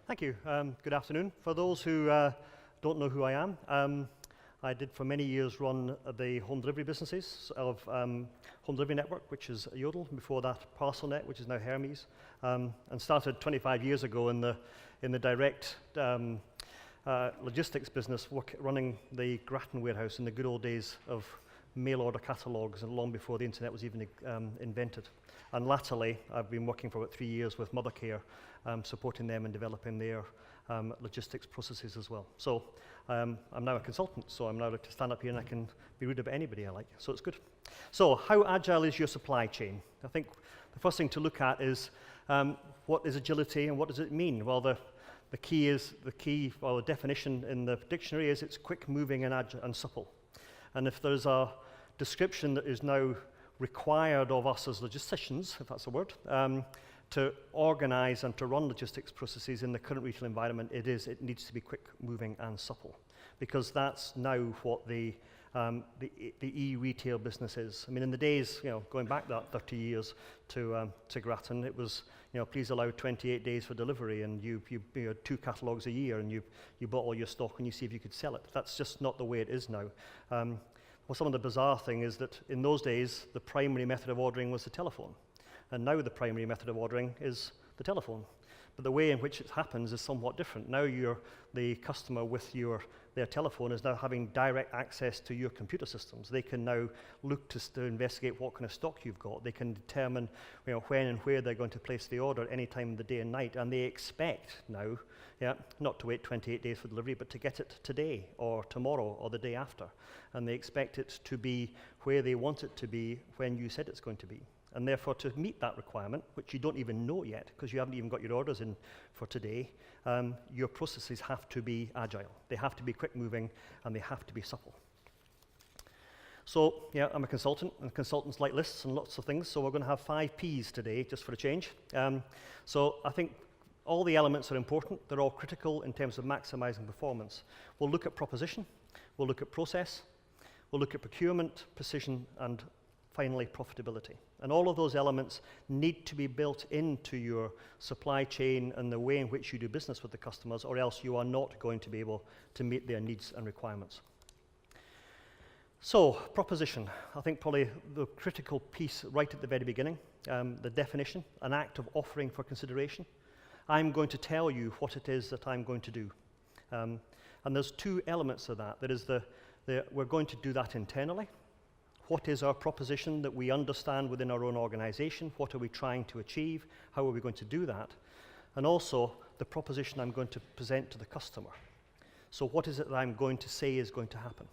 Thank you. Good afternoon. For those who don't know who I am, I did for many years run the home delivery businesses of Home Delivery Network, which is Yodel, before that ParcelNet, which is now Hermes, and started 25 years ago in the direct logistics business, running the Grattan warehouse in the good old days of mail order catalogues and long before the internet was even invented. And latterly, I've been working for about 3 years with Mothercare, supporting them and developing their logistics processes as well. So I'm now a consultant, so I'm now able to stand up here and I can be rude about anybody I like, so it's good. So how agile is your supply chain? I think the first thing to look at is what is agility and what does it mean? Well, the definition in the dictionary is it's quick moving and supple. And if there's a description that is now required of us as logisticians, if that's a word, to organize and to run logistics processes in the current retail environment, it needs to be quick moving and supple, because that's now what the e-retail business is. I mean, in the days, going back that 30 years to Grattan, it was, please allow 28 days for delivery, and you had 2 catalogues a year, and you bought all your stock and you see if you could sell it. That's just not the way it is now. Well, some of the bizarre thing is that in those days, the primary method of ordering was the telephone, and now the primary method of ordering is the telephone. But the way in which it happens is somewhat different. Now the customer with their telephone is now having direct access to your computer systems. They can now look to investigate what kind of stock you've got. They can determine when and where they're going to place the order any time of the day and night. And they expect now, not to wait 28 days for delivery, but to get it today or tomorrow or the day after. And they expect it to be where they want it to be when you said it's going to be. And therefore, to meet that requirement, which you don't even know yet, because you haven't even got your orders in for today, your processes have to be agile. They have to be quick-moving, and they have to be supple. So, I'm a consultant, and consultants like lists and lots of things, so we're going to have 5 Ps today, just for a change. So I think all the elements are important. They're all critical in terms of maximizing performance. We'll look at proposition, we'll look at process, we'll look at procurement, precision, and finally, profitability. And all of those elements need to be built into your supply chain and the way in which you do business with the customers, or else you are not going to be able to meet their needs and requirements. So, proposition. I think probably the critical piece right at the very beginning, the definition, an act of offering for consideration. I'm going to tell you what it is that I'm going to do. And there's 2 elements of that. There is we're going to do that internally. What is our proposition that we understand within our own organization? What are we trying to achieve? How are we going to do that? And also, the proposition I'm going to present to the customer. So what is it that I'm going to say is going to happen?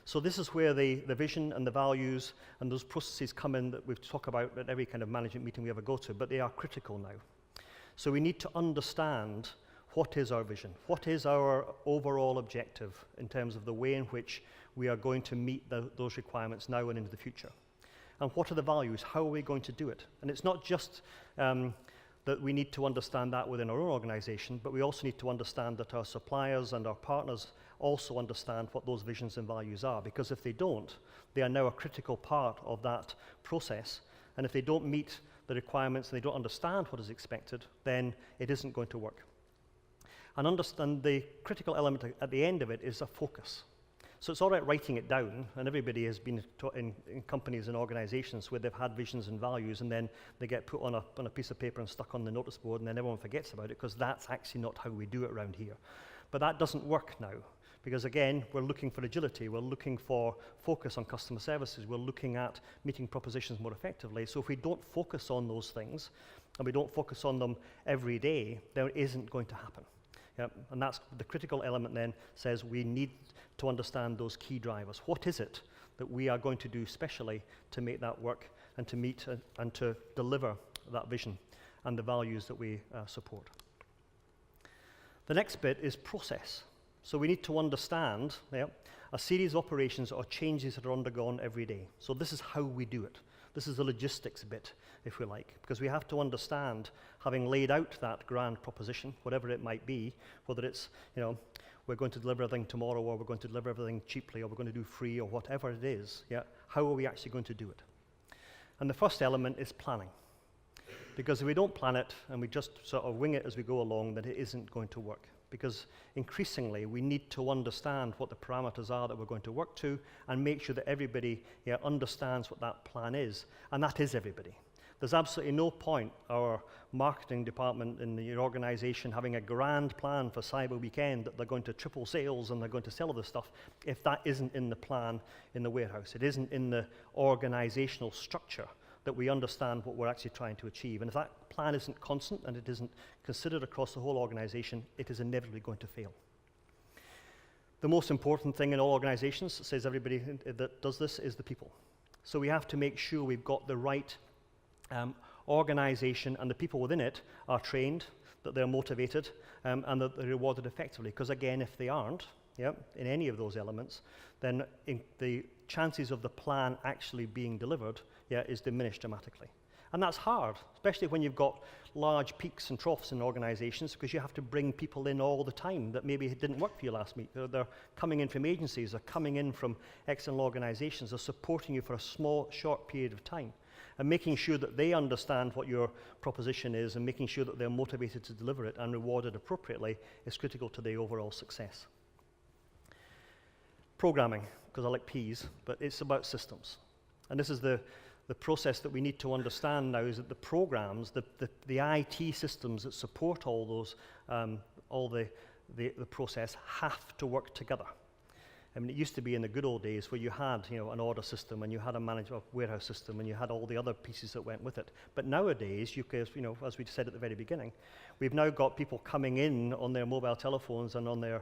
So this is where the vision and the values and those processes come in that we talk about at every kind of management meeting we ever go to, but they are critical now. So we need to understand what is our vision? What is our overall objective in terms of the way in which we are going to meet those requirements now and into the future? And what are the values? How are we going to do it? And it's not just that we need to understand that within our own organization, but we also need to understand that our suppliers and our partners also understand what those visions and values are, because if they don't, they are now a critical part of that process. And if they don't meet the requirements and they don't understand what is expected, then it isn't going to work. And understand the critical element at the end of it is a focus. So it's all right writing it down, and everybody has been in companies and organizations where they've had visions and values, and then they get put on a piece of paper and stuck on the notice board, and then everyone forgets about it, because that's actually not how we do it around here. But that doesn't work now, because again, we're looking for agility, we're looking for focus on customer services, we're looking at meeting propositions more effectively. So if we don't focus on those things, and we don't focus on them every day, then it isn't going to happen. And that's the critical element then, says we need to understand those key drivers. What is it that we are going to do specially to make that work and to meet and to deliver that vision and the values that we support? The next bit is process. So we need to understand a series of operations or changes that are undergone every day. So this is how we do it. This is the logistics bit, if we like, because we have to understand, having laid out that grand proposition, whatever it might be, whether it's, we're going to deliver everything tomorrow, or we're going to deliver everything cheaply, or we're going to do free, or whatever it is, how are we actually going to do it? And the first element is planning. Because if we don't plan it and we just sort of wing it as we go along, then it isn't going to work. Because increasingly, we need to understand what the parameters are that we're going to work to and make sure that everybody understands what that plan is. And that is everybody. There's absolutely no point our marketing department in the organization having a grand plan for Cyber Weekend that they're going to triple sales and they're going to sell all this stuff if that isn't in the plan in the warehouse. It isn't in the organizational structure that we understand what we're actually trying to achieve. And if that plan isn't constant and it isn't considered across the whole organization, it is inevitably going to fail. The most important thing in all organizations, says everybody that does this, is the people. So we have to make sure we've got the right organization and the people within it are trained, that they're motivated, and that they're rewarded effectively. Because again, if they aren't, in any of those elements, then the chances of the plan actually being delivered is diminished dramatically. And that's hard, especially when you've got large peaks and troughs in organizations, because you have to bring people in all the time that maybe didn't work for you last week. They're coming in from agencies, they're coming in from external organizations, they're supporting you for a small, short period of time. And making sure that they understand what your proposition is and making sure that they're motivated to deliver it and rewarded appropriately is critical to the overall success. Programming, because I like P's, but it's about systems. And this is the process that we need to understand now, is that the programs, the IT systems that support all those, all the process have to work together. I mean, it used to be in the good old days where you had, an order system and you had a management warehouse system and you had all the other pieces that went with it. But nowadays, as we said at the very beginning, we've now got people coming in on their mobile telephones and on their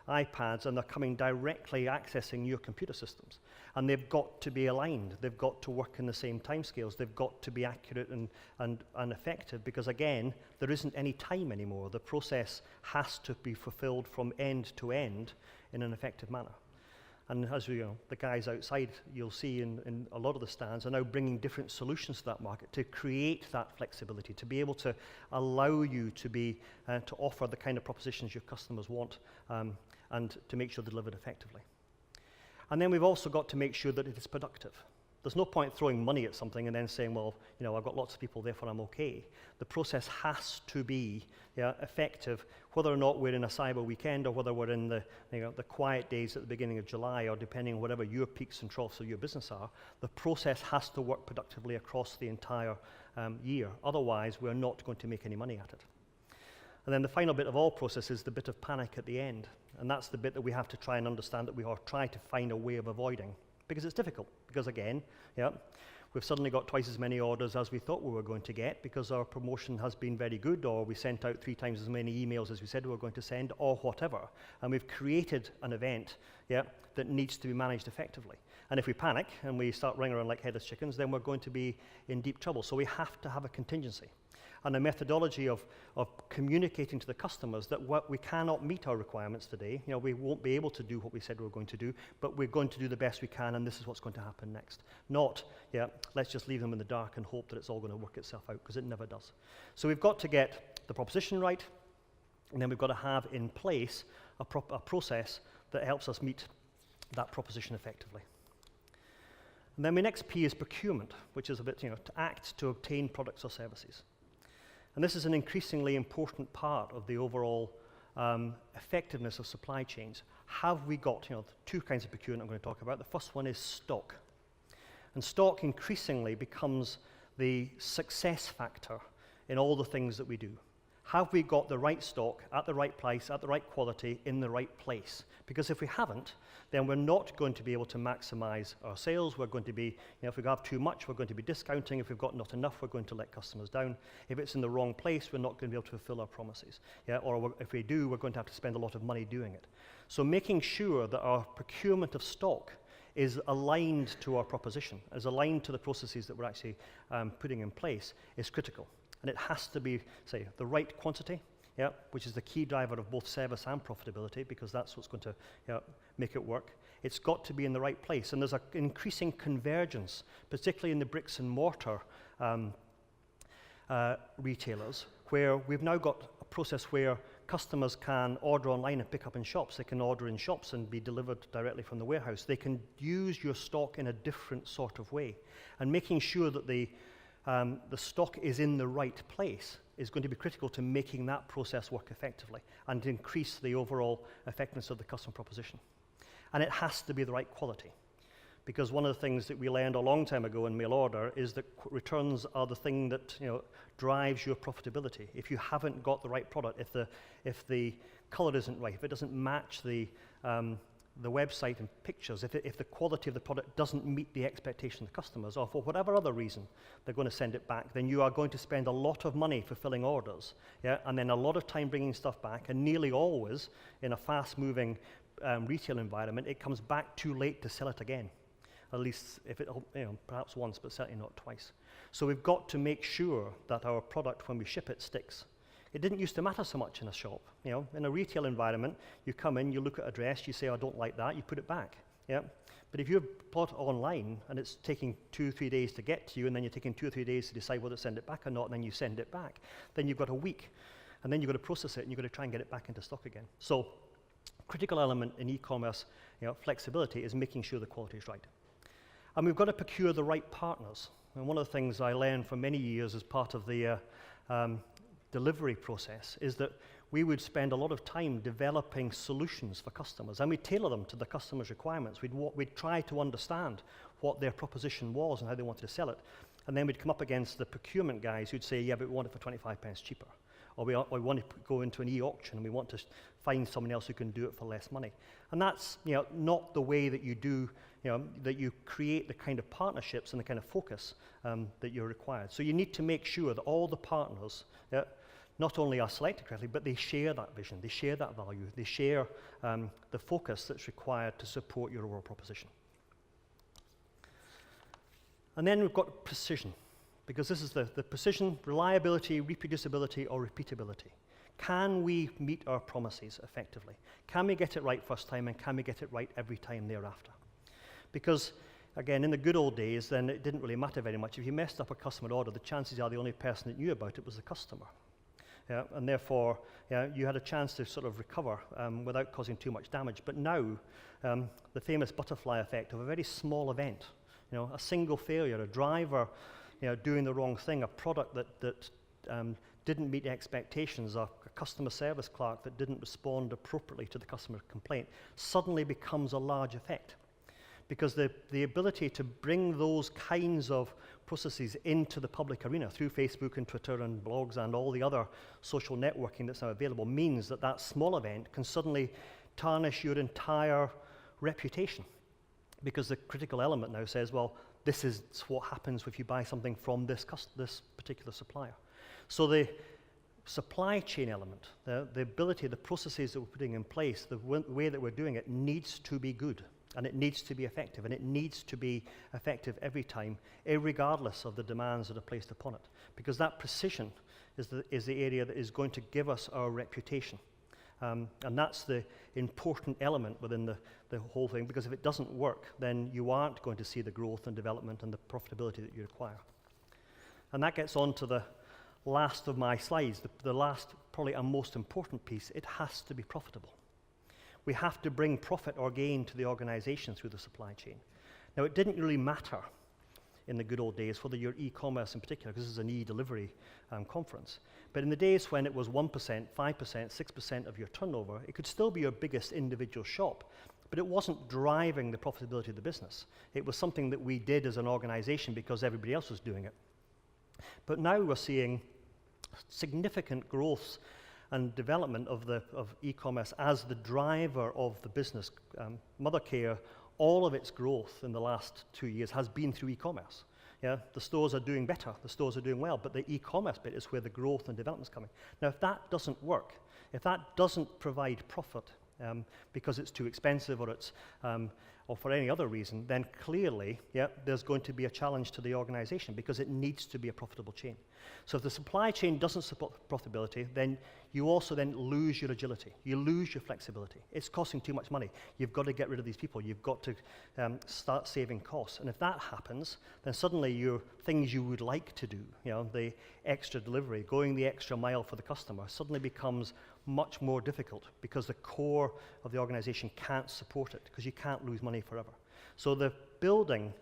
iPads, and they're coming directly accessing your computer systems. And they've got to be aligned. They've got to work in the same timescales. They've got to be accurate and effective, because again, there isn't any time anymore. The process has to be fulfilled from end to end in an effective manner. And as the guys outside, you'll see in a lot of the stands are now bringing different solutions to that market to create that flexibility, to be able to allow you to be to offer the kind of propositions your customers want, and to make sure they're delivered effectively. And then we've also got to make sure that it is productive. There's no point throwing money at something and then saying, well, I've got lots of people, therefore I'm okay. The process has to be effective, whether or not we're in a Cyber Weekend or whether we're in the quiet days at the beginning of July, or depending on whatever your peaks and troughs of your business are. The process has to work productively across the entire year. Otherwise, we're not going to make any money at it. And then the final bit of all process is the bit of panic at the end. And that's the bit that we have to try and understand, that we are trying to find a way of avoiding. Because it's difficult, because again, we've suddenly got twice as many orders as we thought we were going to get, because our promotion has been very good, or we sent out 3 times as many emails as we said we were going to send, or whatever. And we've created an event that needs to be managed effectively. And if we panic and we start running around like headless chickens, then we're going to be in deep trouble. So we have to have a contingency and a methodology of communicating to the customers that we cannot meet our requirements today. We won't be able to do what we said we were going to do, but we're going to do the best we can, and this is what's going to happen next. Not, let's just leave them in the dark and hope that it's all going to work itself out, because it never does. So we've got to get the proposition right, and then we've got to have in place a process that helps us meet that proposition effectively. And then my next P is procurement, which is a bit, to act to obtain products or services. And this is an increasingly important part of the overall effectiveness of supply chains. Have we got, 2 kinds of procurement I'm going to talk about. The first one is stock. And stock increasingly becomes the success factor in all the things that we do. Have we got the right stock at the right price, at the right quality, in the right place? Because if we haven't, then we're not going to be able to maximize our sales. We're going to be, if we have too much, we're going to be discounting. If we've got not enough, we're going to let customers down. If it's in the wrong place, we're not going to be able to fulfill our promises. Or if we do, we're going to have to spend a lot of money doing it. So making sure that our procurement of stock is aligned to our proposition, is aligned to the processes that we're actually putting in place, is critical. And it has to be, say, the right quantity, which is the key driver of both service and profitability, because that's what's going to make it work. It's got to be in the right place. And there's an increasing convergence, particularly in the bricks and mortar retailers, where we've now got a process where customers can order online and pick up in shops. They can order in shops and be delivered directly from the warehouse. They can use your stock in a different sort of way. And making sure that the the stock is in the right place is going to be critical to making that process work effectively and to increase the overall effectiveness of the customer proposition. And it has to be the right quality. Because one of the things that we learned a long time ago in mail order is that returns are the thing that drives your profitability. If you haven't got the right product, if the color isn't right, if it doesn't match the website and pictures, if the quality of the product doesn't meet the expectation of the customers, or for whatever other reason they're going to send it back, then you are going to spend a lot of money fulfilling orders, and then a lot of time bringing stuff back, and nearly always in a fast-moving retail environment, it comes back too late to sell it again. At least if it, perhaps once, but certainly not twice. So we've got to make sure that our product, when we ship it, sticks. It didn't used to matter so much in a shop. In a retail environment, you come in, you look at a dress, you say, I don't like that, you put it back. But if you bought it online and it's taking 2 or 3 days to get to you, and then you're taking 2 or 3 days to decide whether to send it back or not, and then you send it back, then you've got a week. And then you've got to process it, and you've got to try and get it back into stock again. So critical element in e-commerce flexibility is making sure the quality is right. And we've got to procure the right partners. And one of the things I learned for many years as part of the delivery process is that we would spend a lot of time developing solutions for customers, and we'd tailor them to the customer's requirements. We'd try to understand what their proposition was and how they wanted to sell it. And then we'd come up against the procurement guys who'd say, yeah, but we want it for 25 pence cheaper. Or we want to go into an e-auction and we want to find someone else who can do it for less money. And that's not the way that you do, that you create the kind of partnerships and the kind of focus that you're required. So you need to make sure that all the partners not only are selected correctly, but they share that vision, they share that value, they share the focus that's required to support your overall proposition. And then we've got precision. Because this is the precision, reliability, reproducibility, or repeatability. Can we meet our promises effectively? Can we get it right first time, and can we get it right every time thereafter? Because, again, in the good old days, then it didn't really matter very much. If you messed up a customer order, the chances are the only person that knew about it was the customer. And therefore, you had a chance to sort of recover without causing too much damage. But now, the famous butterfly effect of a very small event, a single failure, a driver doing the wrong thing, a product that didn't meet expectations, a customer service clerk that didn't respond appropriately to the customer complaint, suddenly becomes a large effect. Because the ability to bring those kinds of processes into the public arena through Facebook and Twitter and blogs and all the other social networking that's now available means that that small event can suddenly tarnish your entire reputation. Because the critical element now says, well, this is what happens if you buy something from this particular supplier. So the supply chain element, the ability, the processes that we're putting in place, the way that we're doing it needs to be good, and it needs to be effective, and it needs to be effective every time, irregardless of the demands that are placed upon it. Because that precision is the area that is going to give us our reputation. And that's the important element within the whole thing, because if it doesn't work, then you aren't going to see the growth and development and the profitability that you require. And that gets on to the last of my slides, the last, probably and most important piece. It has to be profitable. We have to bring profit or gain to the organization through the supply chain. Now, it didn't really matter in the good old days, whether you're e-commerce in particular, because this is an e-delivery conference. But in the days when it was 1%, 5%, 6% of your turnover, it could still be your biggest individual shop, but it wasn't driving the profitability of the business. It was something that we did as an organization because everybody else was doing it. But now we're seeing significant growth and development of e-commerce as the driver of the business. Mothercare, all of its growth in the last 2 years has been through e-commerce. The stores are doing better, the stores are doing well, but the e-commerce bit is where the growth and development is coming. Now, if that doesn't work, if that doesn't provide profit because it's too expensive or it's or for any other reason, then clearly, there's going to be a challenge to the organization because it needs to be a profitable chain. So if the supply chain doesn't support profitability, then you also then lose your agility. You lose your flexibility. It's costing too much money. You've got to get rid of these people. You've got to start saving costs. And if that happens, then suddenly your things you would like to do, the extra delivery, going the extra mile for the customer, suddenly becomes much more difficult because the core of the organization can't support it because you can't lose money forever. So the building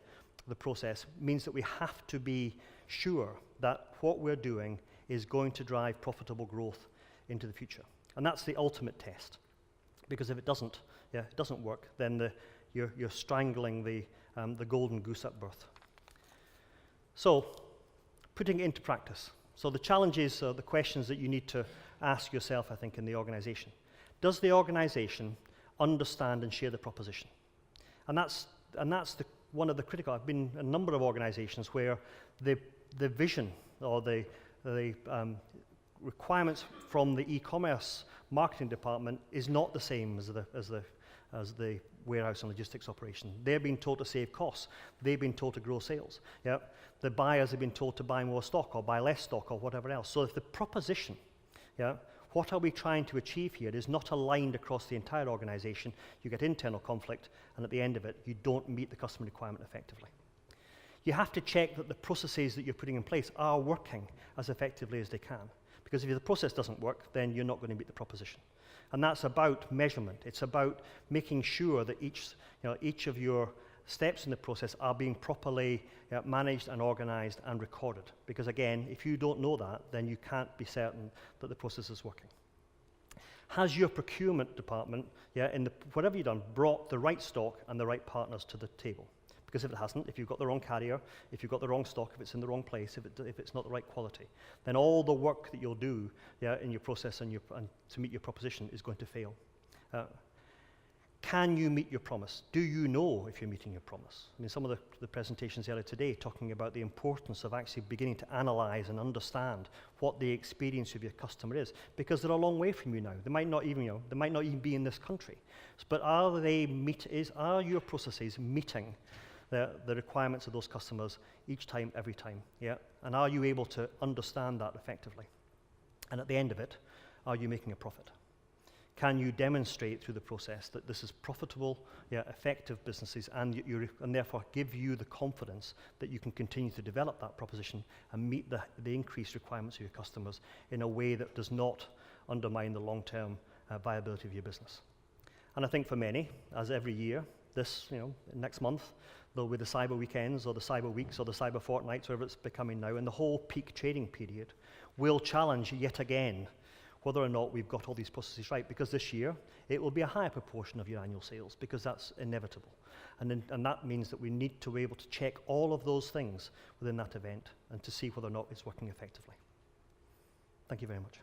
the process means that we have to be sure that what we're doing is going to drive profitable growth into the future. And that's the ultimate test. Because if it doesn't work, then you're strangling the golden goose at birth. So, putting it into practice. So the challenges are the questions that you need to ask yourself, I think, in the organization. Does the organization understand and share the proposition? And that's one of the critical. I've been in a number of organizations where the vision or the requirements from the e-commerce marketing department is not the same as the warehouse and logistics operation. They're being told to save costs. They've been told to grow sales. Yeah? The buyers have been told to buy more stock or buy less stock or whatever else. So if the proposition, what are we trying to achieve here, is not aligned across the entire organization, you get internal conflict, and at the end of it, you don't meet the customer requirement effectively. You have to check that the processes that you're putting in place are working as effectively as they can. Because if the process doesn't work, then you're not going to meet the proposition. And that's about measurement. It's about making sure that each of your steps in the process are being properly managed and organized and recorded. Because again, if you don't know that, then you can't be certain that the process is working. Has your procurement department, whatever you've done, brought the right stock and the right partners to the table? Because if it hasn't, if you've got the wrong carrier, if you've got the wrong stock, if it's in the wrong place, if it's not the right quality, then all the work that you'll do in your process and to meet your proposition is going to fail. Can you meet your promise? Do you know if you're meeting your promise? I mean, some of the presentations earlier today talking about the importance of actually beginning to analyze and understand what the experience of your customer is, because they're a long way from you now. They might not even be in this country. But are your processes meeting the requirements of those customers each time, every time? Yeah? And are you able to understand that effectively? And at the end of it, are you making a profit? Can you demonstrate through the process that this is profitable, effective businesses, and therefore give you the confidence that you can continue to develop that proposition and meet the increased requirements of your customers in a way that does not undermine the long-term viability of your business? And I think for many, as every year, next month, there'll be the cyber weekends or the cyber weeks or the cyber fortnights, whatever it's becoming now, and the whole peak trading period will challenge yet again whether or not we've got all these processes right, because this year it will be a higher proportion of your annual sales, because that's inevitable. And that means that we need to be able to check all of those things within that event and to see whether or not it's working effectively. Thank you very much.